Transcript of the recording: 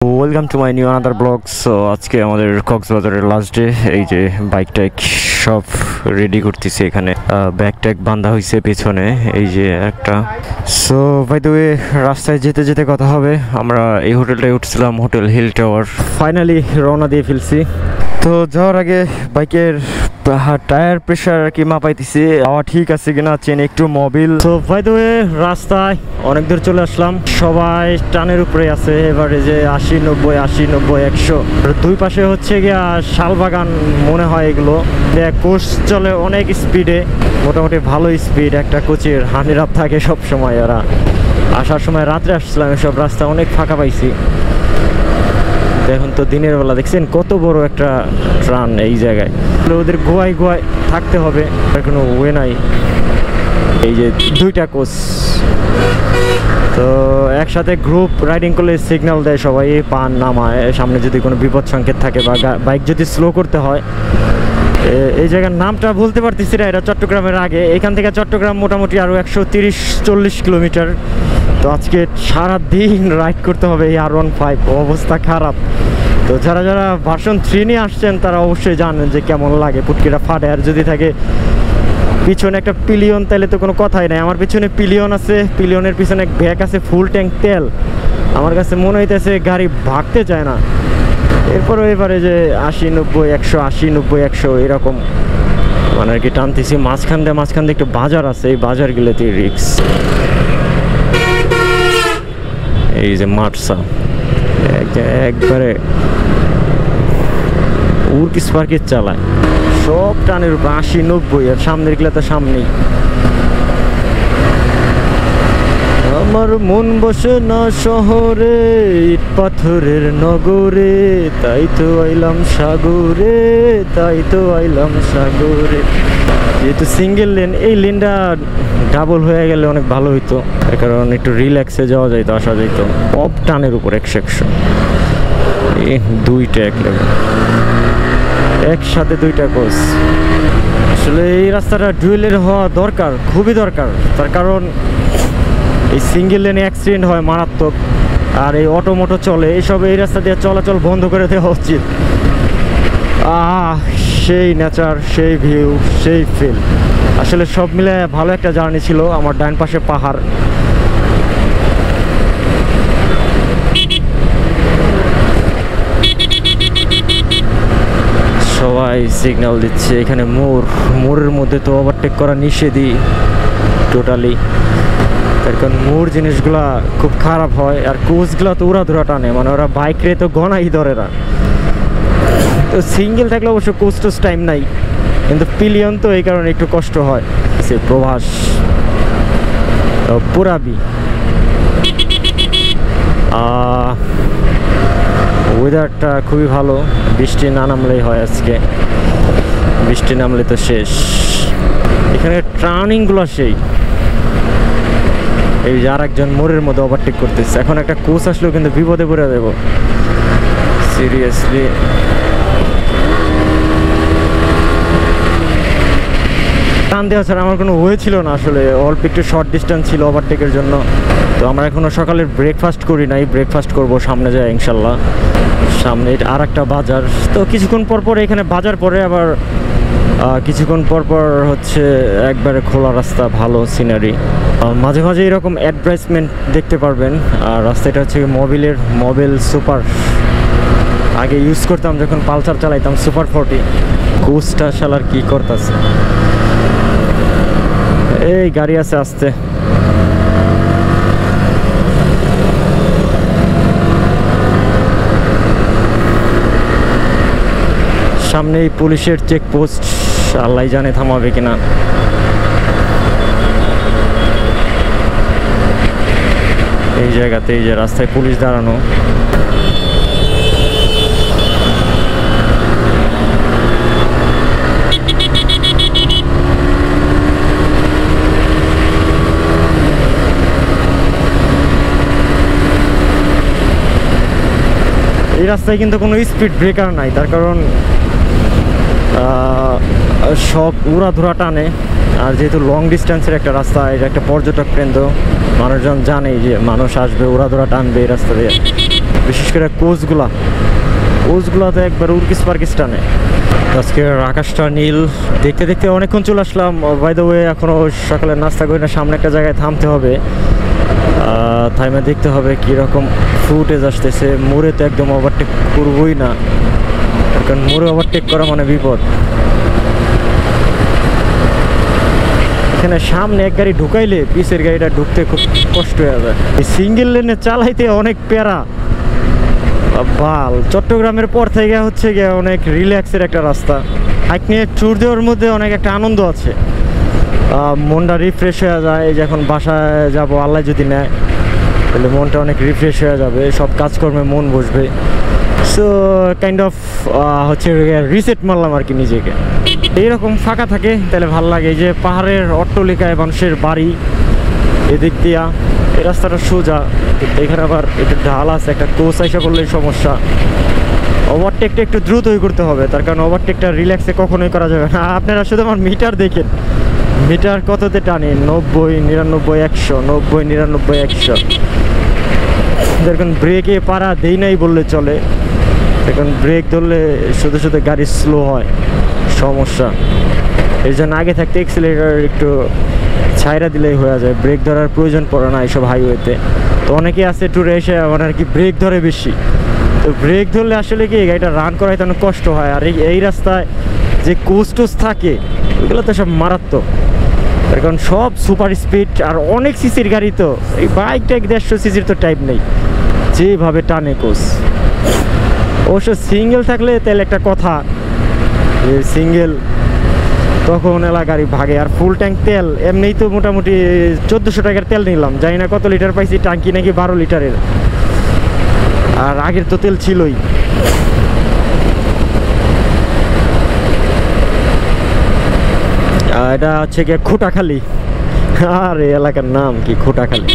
Welcome to my new another blog. So আজকে আমাদের কক্সবাজারের লাস্ট ডে। এই যে বাইক টাইক সব রেডি করতেছি, এখানে ব্যাগ ট্যাগ বাঁধা হয়েছে পেছনে, এই যে একটা। সো বাই দ্য ওয়ে, রাস্তায় যেতে যেতে কথা হবে। আমরা এই হোটেলটায় উঠছিলাম, হোটেল হিল টাওয়ার। ফাইনালি রওনা দিয়ে ফেলছি। তো যাওয়ার আগে বাইকের টায়ার প্রেশার আর কি মাপাইতেছি, হাওয়া ঠিক আছে কিনা, চেন একটু মোবিল। তো বাই দ্য ওয়ে, রাস্তায় অনেক দূর চলে আসলাম, সবাই টানের উপরে আছে। এবারে যে 80, 90, 80, 90, 100, দুই পাশে হচ্ছে গিয়া শালবাগান মনে হয় এগুলো। কোচ চলে অনেক স্পিডে, মোটামুটি ভালো স্পিড। একটা কোচের হান্ড্রেড আপ থাকে সব সময়। এরা আসার সময় রাত্রে আসছিলাম, এসব রাস্তা অনেক ফাঁকা পাইছি। এখন তো দিনের বেলা দেখছেন কত বড় একটা ট্রান এই জায়গায়। ওদের গোয়ায় গোয়ায় থাকতে হবে, আর কোনো ওয়ে নাই। এই যে দুইটা কোচ, তো একসাথে গ্রুপ রাইডিং করলে সিগন্যাল দেয় সবাই, পান নামায় সামনে যদি কোনো বিপদ সংকেত থাকে বা বাইক যদি স্লো করতে হয়। এই জায়গার নামটা বলতে পারতেছি না, এটা চট্টগ্রামের আগে। এখান থেকে চট্টগ্রাম মোটামুটি আরও 130-140 কিলোমিটার। তো আজকে সারা দিন রাইড করতে হবে এই R15, অবস্থা খারাপ। তো যারা যারা ভার্সন 3 নিয়ে আসছেন তারা অবশ্যই জানেন যে কেমন লাগে, পুটকিটা ফাটে। আর যদি থাকে পিছনে একটা পিলিয়ন, তাহলে তো কোনো কথাই নাই। আমার পিছনে পিলিয়ন আছে, পিলিয়নের পিছনে ব্যাগ আছে, ফুল ট্যাঙ্ক তেল। আমার কাছে মনে হইতেছে গাড়ি ভাগতে চায় না। এরপরে এবারে যে 80, 90, 100, 80, 90, 100 এরকম মানে আর কি টানতেছি। মাঝখান দিয়ে একটু বাজার আছে, এই বাজারগুলোতে রিক্স। এই যে মার্সা একবারে উর্কি স্পার্কে চালায়, সব টানের উপর 80, 90, আর সামনের গুলা তো সামনেই। আমার মন বসে না শহরে, ইট পাথরের নগরে, তাই তো আইলাম সাগরে, তাই তো আইলাম সাগরে। যেহেতু সিঙ্গেল লেন, এই লেনটা ডাবল হয়ে গেলে অনেক ভালো হইতো, তার কারণ একটু রিল্যাক্সে যাওয়া যাইতো, আসা যাইতো। সব টানের উপর 100, দুইটা এক লেভেল, একসাথে দুইটা কোচ। আসলে এই রাস্তাটা ডুয়েলের হওয়া দরকার, খুবই দরকার। তার কারণ এই সিঙ্গেল লেনে অ্যাক্সিডেন্ট হয় মারাত্মক, আর এই অটো মোটো চলে, এইসব এই রাস্তা দিয়ে চলাচল বন্ধ করে দেওয়া উচিত। সেই নেচার, সেই ভিউ, সেই ফিল, আসলে সব মিলে ভালো একটা জার্নি ছিল। আমার ডান পাশে পাহাড়, সবাই সিগন্যাল দিচ্ছে। এখানে মোড়ের মধ্যে তো ওভারটেক করা নিষেধই টোটালি, তার কারণ মোড় জিনিসগুলা খুব খারাপ হয়। আর কোচগুলা তো উড়াধুরা টানে, মানে ওরা বাইক রে তো গনাই ধরে না। তো সিঙ্গেল থাকলে অবশ্য কোচ টোচ টাইম নাই, কিন্তু পিলিয়ন তো এই কারণে একটু কষ্ট হয়। সে প্রভাস, পুরাবি। ওয়েদারটা খুবই ভালো, বৃষ্টি না নামলেই হয়। আজকে বৃষ্টি নামলে তো শেষ। এখানে টার্নিংগুলো সেই, এই যে আর একজন মোড়ের মধ্যে ওভারটেক করতেছে। এখন একটা কোচ আসলেও কিন্তু বিপদে পড়ে দেব, সিরিয়াসলি। টান দেওয়া ছাড়া আমার কোনো ওয়ে ছিল না আসলে, অল্প একটু শর্ট ডিস্টেন্স ছিল ওভারটেকের জন্য। তো আমরা এখনও সকালের ব্রেকফাস্ট করি নাই, ব্রেকফাস্ট করবো সামনে যায় ইনশাল্লাহ। সামনে আর একটা বাজার, তো কিছুক্ষণ পর এখানে বাজার পরে আবার কিছুক্ষণ পর হচ্ছে একবারে খোলা রাস্তা, ভালো সিনারি। মাঝে মাঝে এরকম অ্যাডভার্টাইজমেন্ট দেখতে পারবেন। আর রাস্তাটা হচ্ছে মোবিল সুপার, আগে ইউজ করতাম যখন পালসার চালাইতাম, সুপার 40। কোচটা শালার কি করতেছে, এই গাড়ি আছে আসতে। সামনেই পুলিশের চেকপোস্ট, আল্লাহ জানে থামাবে কিনা। এই জায়গাতে এই যে রাস্তায় পুলিশ দাঁড়ানো। এই রাস্তায় কিন্তু কোনো স্পিড ব্রেকার নাই, তার কারণ সব উড়াধুরা টানে। আর যেহেতু লং ডিস্টেন্সের একটা রাস্তা, এটা একটা পর্যটক কেন্দ্র, মানুষজন জানে যে মানুষ আসবে, উড়াধুরা টানবে এই রাস্তা দিয়ে। বিশেষ করে কোচগুলা তো একবার উর্কিস পার্কিস টানে। আজকে আকাশটা নীল দেখতে দেখতে অনেকক্ষণ চলে আসলাম। বাই দ্য ওয়ে এখনও সকালে নাস্তা করি না, সামনে একটা জায়গায় থামতে হবে, থাইমে দেখতে হবে কীরকম ফুটেজ আসতেছে। মোড়ে তো একদম ওভারটেক করবই না, কারণ মোড়ে ওভারটেক করা মানে বিপদ। এখানে সামনে এক গাড়ি ঢুকাইলে পিছের গাড়িটা ঢুকতে খুব কষ্ট হয়ে যায়। এই সিঙ্গেল লেনে চালাইতে অনেক প্যারা বাল। চট্টগ্রামের পর থেকে হচ্ছে গিয়ে অনেক রিল্যাক্সের একটা রাস্তা। হাইক নিয়ে ট্যুর দেওয়ার মধ্যে অনেক একটা আনন্দ আছে, মনটা রিফ্রেশ হয়ে যায়। এই যে এখন বাসায় যাব, আল্লাহ যদি নেয় তাহলে মনটা অনেক রিফ্রেশ হয়ে যাবে, সব কাজকর্মে মন বসবে। সো কাইন্ড অফ হচ্ছে রিসেট মারলাম আর কি নিজেকে। এইরকম ফাঁকা থাকে তাহলে ভাল লাগে। এই যে পাহাড়ের অট্টালিকায় মানুষের বাড়ি, এদিক দিয়া এই রাস্তাটা সোজা, কিন্তু এখানে আবার একটু ঢাল আছে, একটা কোচ আইসা করলে সমস্যা। ওভারটেকটা একটু দ্রুতই করতে হবে, তার কারণ ওভারটেকটা রিল্যাক্সে কখনোই করা যাবে না। আপনারা শুধু আমার মিটার দেখেন, মিটার কততে টানি, 90, 99, 100, 90, 99, 100। দেখুন ব্রেকে পাড়া দেই নাই বললে চলে, এখন ব্রেক ধরলে শুধু শুধু গাড়ি স্লো হয়, সমস্যা। এই জন্য আগে থাকতে এক্সিলারেটর একটু ছাইরা দিলেই হয়ে যায়, ব্রেক ধরার প্রয়োজন পড়ে না এইসব হাইওয়েতে। তো অনেকে আছে ট্যুরে এসে মানে আর কি ব্রেক ধরে বেশি, তো ব্রেক ধরলে আসলে কি গাড়িটা রান করাইতে অনেক কষ্ট হয়। আর এই রাস্তায় যে কোচ থাকে ওইগুলো তো সব মারাত্মক, তার কারণ সব সুপার স্পিড আর অনেক সিসির গাড়ি। তো এই বাইকটা 150 সিসির তো টাইপ নেই, যেভাবে টানে কোচ। অবশ্য সিঙ্গেল থাকলে তাহলে একটা কথা, যে সিঙ্গেল তখন গাড়ি ভাগে। আর ফুল ট্যাঙ্ক তেল এমনিই তো মোটামুটি 1400 টাকার তেল নিলাম, জানি না কত লিটার পাইছি, ট্যাঙ্কি নাকি 12 লিটারের, আর আগের তো তেল ছিলই। এটা হচ্ছে গিয়ে খোটাখালী, আর এই এলাকার নাম কি খোটাখালী।